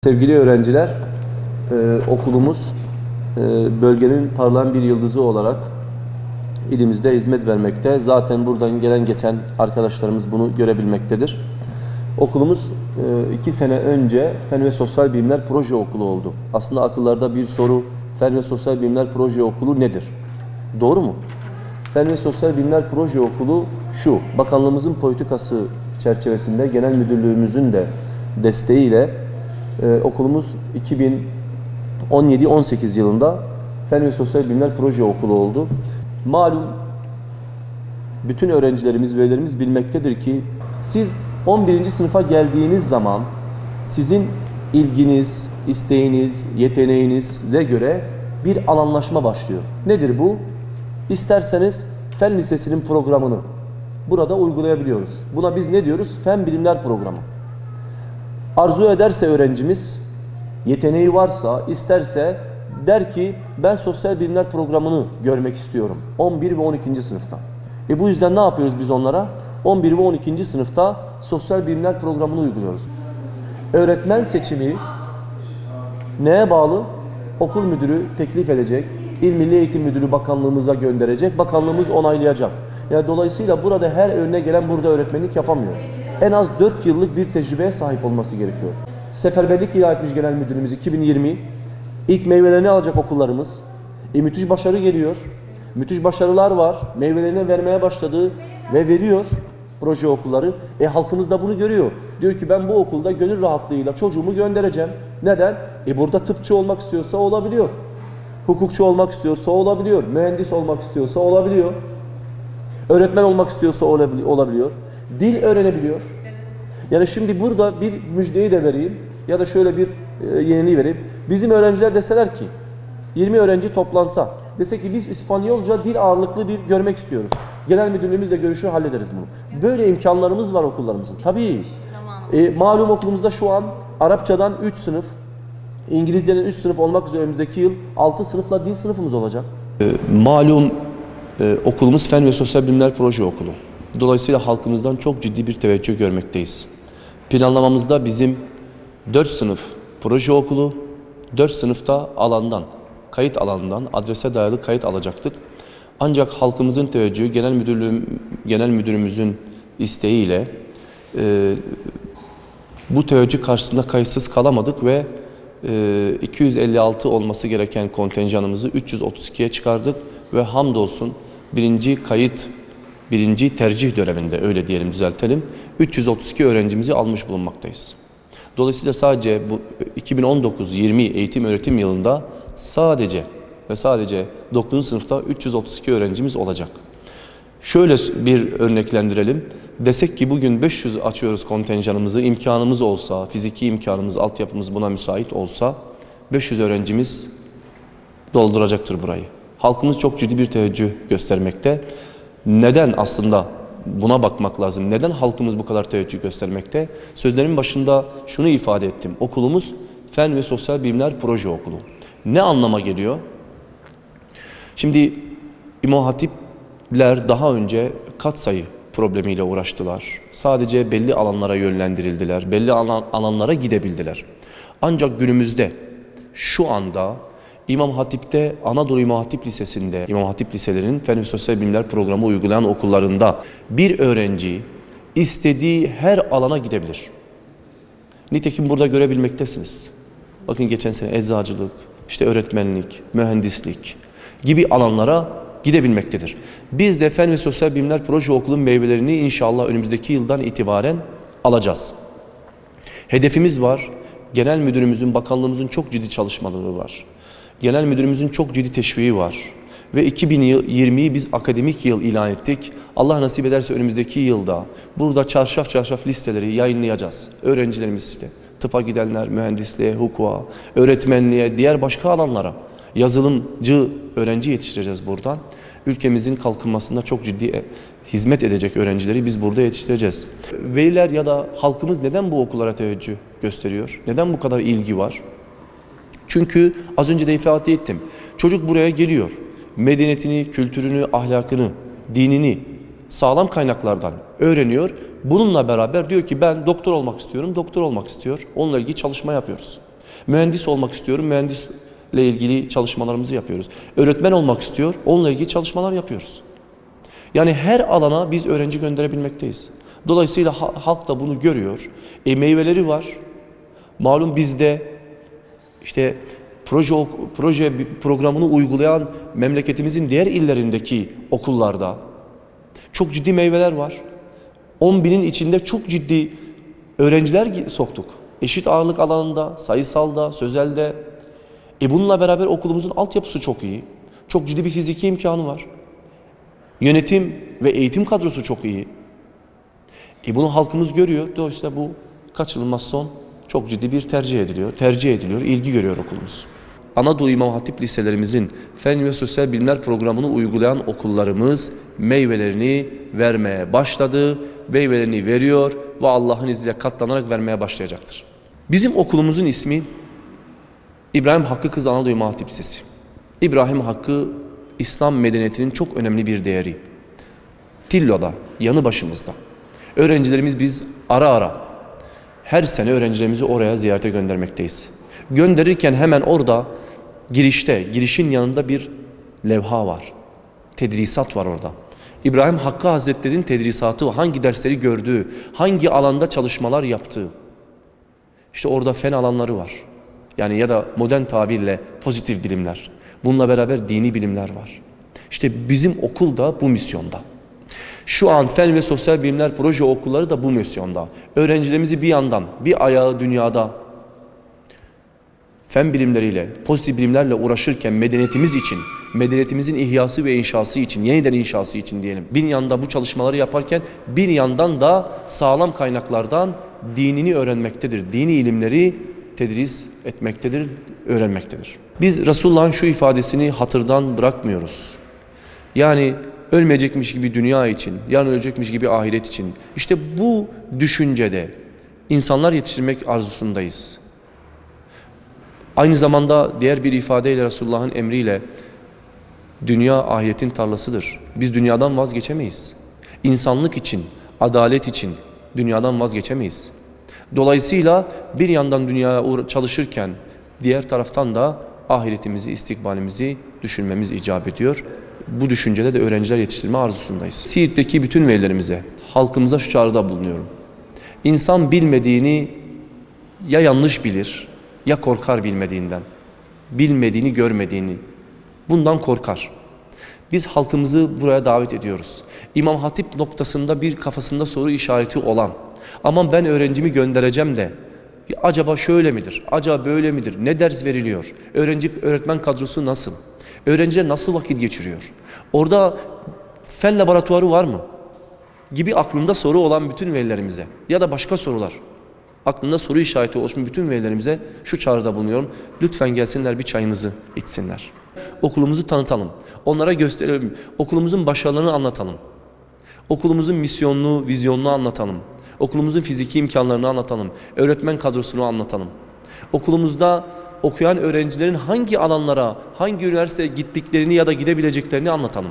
Sevgili öğrenciler, okulumuz bölgenin parlayan bir yıldızı olarak ilimizde hizmet vermekte. Zaten buradan gelen geçen arkadaşlarımız bunu görebilmektedir. Okulumuz 2 sene önce Fen ve Sosyal Bilimler Proje Okulu oldu. Aslında akıllarda bir soru, Fen ve Sosyal Bilimler Proje Okulu nedir? Doğru mu? Fen ve Sosyal Bilimler Proje Okulu şu, bakanlığımızın politikası çerçevesinde genel müdürlüğümüzün de desteğiyle okulumuz 2017-18 yılında Fen ve Sosyal Bilimler Proje Okulu oldu. Malum bütün öğrencilerimiz, velilerimiz bilmektedir ki siz 11. sınıfa geldiğiniz zaman sizin ilginiz, isteğiniz, yeteneğinize göre bir alanlaşma başlıyor. Nedir bu? İsterseniz Fen Lisesi'nin programını burada uygulayabiliyoruz. Buna biz ne diyoruz? Fen Bilimler Programı. Arzu ederse öğrencimiz, yeteneği varsa, isterse der ki ben sosyal bilimler programını görmek istiyorum 11 ve 12. sınıfta. Bu yüzden ne yapıyoruz biz onlara? 11 ve 12. sınıfta sosyal bilimler programını uyguluyoruz. Öğretmen seçimi neye bağlı? Okul müdürü teklif edecek, İl Milli Eğitim Müdürü bakanlığımıza gönderecek, bakanlığımız onaylayacak. Yani dolayısıyla burada her önüne gelen burada öğretmenlik yapamıyor. En az 4 yıllık bir tecrübeye sahip olması gerekiyor. Seferberlik ilan etmiş Genel Müdürümüz 2020. İlk meyvelerini alacak okullarımız. Müthiş başarı geliyor. Müthiş başarılar var. Meyvelerini vermeye başladı ve veriyor proje okulları. Halkımız da bunu görüyor. Diyor ki ben bu okulda gönül rahatlığıyla çocuğumu göndereceğim. Neden? Burada tıpçı olmak istiyorsa olabiliyor. Hukukçu olmak istiyorsa olabiliyor. Mühendis olmak istiyorsa olabiliyor. Öğretmen olmak istiyorsa olabiliyor. Dil öğrenebiliyor. Yani şimdi burada bir müjdeyi de vereyim ya da şöyle bir yeniliği vereyim. Bizim öğrenciler deseler ki 20 öğrenci toplansa dese ki biz İspanyolca dil ağırlıklı bir görmek istiyoruz. Genel müdürlüğümüzle görüşür hallederiz bunu. Böyle imkanlarımız var okullarımızın. Tabii. Malum okulumuzda şu an Arapçadan 3 sınıf, İngilizceden 3 sınıf olmak üzere önümüzdeki yıl 6 sınıfla dil sınıfımız olacak. Malum okulumuz Fen ve Sosyal Bilimler Proje Okulu. Dolayısıyla halkımızdan çok ciddi bir teveccüh görmekteyiz. Planlamamızda bizim 4 sınıf proje okulu, 4 sınıfta alandan, kayıt alanından adrese dayalı kayıt alacaktık. Ancak halkımızın teveccühü, genel müdürümüzün isteğiyle bu teveccüh karşısında kayıtsız kalamadık ve 256 olması gereken kontenjanımızı 332'ye çıkardık ve hamdolsun birinci tercih döneminde, öyle diyelim, düzeltelim, 332 öğrencimizi almış bulunmaktayız. Dolayısıyla sadece bu 2019-20 eğitim öğretim yılında sadece 9. sınıfta 332 öğrencimiz olacak. Şöyle bir örneklendirelim. Desek ki bugün 500 açıyoruz kontenjanımızı, imkanımız olsa, fiziki imkanımız, altyapımız buna müsait olsa 500 öğrencimiz dolduracaktır burayı. Halkımız çok ciddi bir teveccüh göstermekte. Neden aslında buna bakmak lazım? Neden halkımız bu kadar teveccüh göstermekte? Sözlerimin başında şunu ifade ettim. Okulumuz Fen ve Sosyal Bilimler Proje Okulu. Ne anlama geliyor? Şimdi İmam Hatipler daha önce katsayı problemiyle uğraştılar. Sadece belli alanlara yönlendirildiler. Belli alanlara gidebildiler. Ancak günümüzde şu anda İmam Hatip'te, Anadolu İmam Hatip Lisesi'nde, İmam Hatip Liselerinin Fen ve Sosyal Bilimler Programı uygulayan okullarında bir öğrenci istediği her alana gidebilir. Nitekim burada görebilmektesiniz. Bakın geçen sene eczacılık, işte öğretmenlik, mühendislik gibi alanlara gidebilmektedir. Biz de Fen ve Sosyal Bilimler Proje Okulu'nun meyvelerini inşallah önümüzdeki yıldan itibaren alacağız. Hedefimiz var. Genel müdürümüzün, bakanlığımızın çok ciddi çalışmaları var. Genel müdürümüzün çok ciddi teşviği var. Ve 2020'yi biz akademik yıl ilan ettik. Allah nasip ederse önümüzdeki yılda burada çarşaf çarşaf listeleri yayınlayacağız. Öğrencilerimiz işte tıpa gidenler, mühendisliğe, hukuka, öğretmenliğe, diğer başka alanlara yazılımcı öğrenci yetiştireceğiz buradan. Ülkemizin kalkınmasında çok ciddi hizmet edecek öğrencileri biz burada yetiştireceğiz. Veliler ya da halkımız neden bu okullara teveccüh gösteriyor? Neden bu kadar ilgi var? Çünkü az önce de ifade ettim. Çocuk buraya geliyor. Medeniyetini, kültürünü, ahlakını, dinini sağlam kaynaklardan öğreniyor. Bununla beraber diyor ki ben doktor olmak istiyorum, doktor olmak istiyor. Onunla ilgili çalışma yapıyoruz. Mühendis olmak istiyorum, mühendisle ilgili çalışmalarımızı yapıyoruz. Öğretmen olmak istiyor, onunla ilgili çalışmalar yapıyoruz. Yani her alana biz öğrenci gönderebilmekteyiz. Dolayısıyla halk da bunu görüyor. Meyveleri var. Malum bizde işte proje programını uygulayan memleketimizin diğer illerindeki okullarda çok ciddi meyveler var. 10.000'in içinde çok ciddi öğrenciler soktuk. Eşit ağırlık alanında, sayısalda, sözelde. Bununla beraber okulumuzun altyapısı çok iyi. Çok ciddi bir fiziki imkanı var. Yönetim ve eğitim kadrosu çok iyi. Bunu halkımız görüyor. Dolayısıyla bu kaçınılmaz son çok ciddi bir tercih ediliyor, ilgi görüyor okulumuz. Anadolu İmam Hatip liselerimizin Fen ve Sosyal Bilimler programını uygulayan okullarımız meyvelerini vermeye başladı, meyvelerini veriyor ve Allah'ın izniyle katlanarak vermeye başlayacaktır. Bizim okulumuzun ismi İbrahim Hakkı Kız Anadolu İmam Hatip Lisesi. İbrahim Hakkı İslam medeniyetinin çok önemli bir değeri. Tillo'da, yanı başımızda. Öğrencilerimiz biz ara her sene öğrencilerimizi oraya ziyarete göndermekteyiz. Gönderirken hemen orada girişin yanında bir levha var. Tedrisat var orada. İbrahim Hakkı Hazretleri'nin tedrisatı, hangi dersleri gördüğü, hangi alanda çalışmalar yaptığı. İşte orada fen alanları var. Yani ya da modern tabirle pozitif bilimler. Bununla beraber dini bilimler var. İşte bizim okul da bu misyonda. Şu an Fen ve Sosyal Bilimler Proje Okulları da bu misyonda. Öğrencilerimizi bir yandan bir ayağı dünyada fen bilimleriyle, pozitif bilimlerle uğraşırken medeniyetimiz için, medeniyetimizin ihyası ve inşası için, yeniden inşası için diyelim. Bir yanda bu çalışmaları yaparken bir yandan da sağlam kaynaklardan dinini öğrenmektedir. Dini ilimleri tedris etmektedir, öğrenmektedir. Biz Resulullah'ın şu ifadesini hatırdan bırakmıyoruz. Yani ölmeyecekmiş gibi dünya için, yarın ölecekmiş gibi ahiret için. İşte bu düşüncede insanlar yetiştirmek arzusundayız. Aynı zamanda diğer bir ifadeyle Resulullah'ın emriyle dünya ahiretin tarlasıdır. Biz dünyadan vazgeçemeyiz. İnsanlık için, adalet için dünyadan vazgeçemeyiz. Dolayısıyla bir yandan dünyaya çalışırken diğer taraftan da ahiretimizi, istikbalimizi düşünmemiz icap ediyor. Bu düşüncede de öğrenciler yetiştirme arzusundayız. Siirt'teki bütün velilerimize, halkımıza şu çağrıda bulunuyorum. İnsan bilmediğini ya yanlış bilir ya korkar bilmediğinden. Bilmediğini, görmediğini. Bundan korkar. Biz halkımızı buraya davet ediyoruz. İmam Hatip noktasında bir kafasında soru işareti olan, aman ben öğrencimi göndereceğim de acaba şöyle midir, acaba böyle midir, ne ders veriliyor, öğretmen kadrosu nasıl, öğrenciler nasıl vakit geçiriyor, orada fen laboratuvarı var mı gibi aklında soru olan bütün velilerimize ya da başka sorular, aklında soru işareti oluşmuş bütün velilerimize şu çağrıda bulunuyorum. Lütfen gelsinler, bir çayımızı içsinler. Okulumuzu tanıtalım, onlara gösterelim, okulumuzun başarılarını anlatalım, okulumuzun misyonunu, vizyonunu anlatalım, okulumuzun fiziki imkanlarını anlatalım, öğretmen kadrosunu anlatalım. Okulumuzda okuyan öğrencilerin hangi alanlara, hangi üniversiteye gittiklerini ya da gidebileceklerini anlatalım.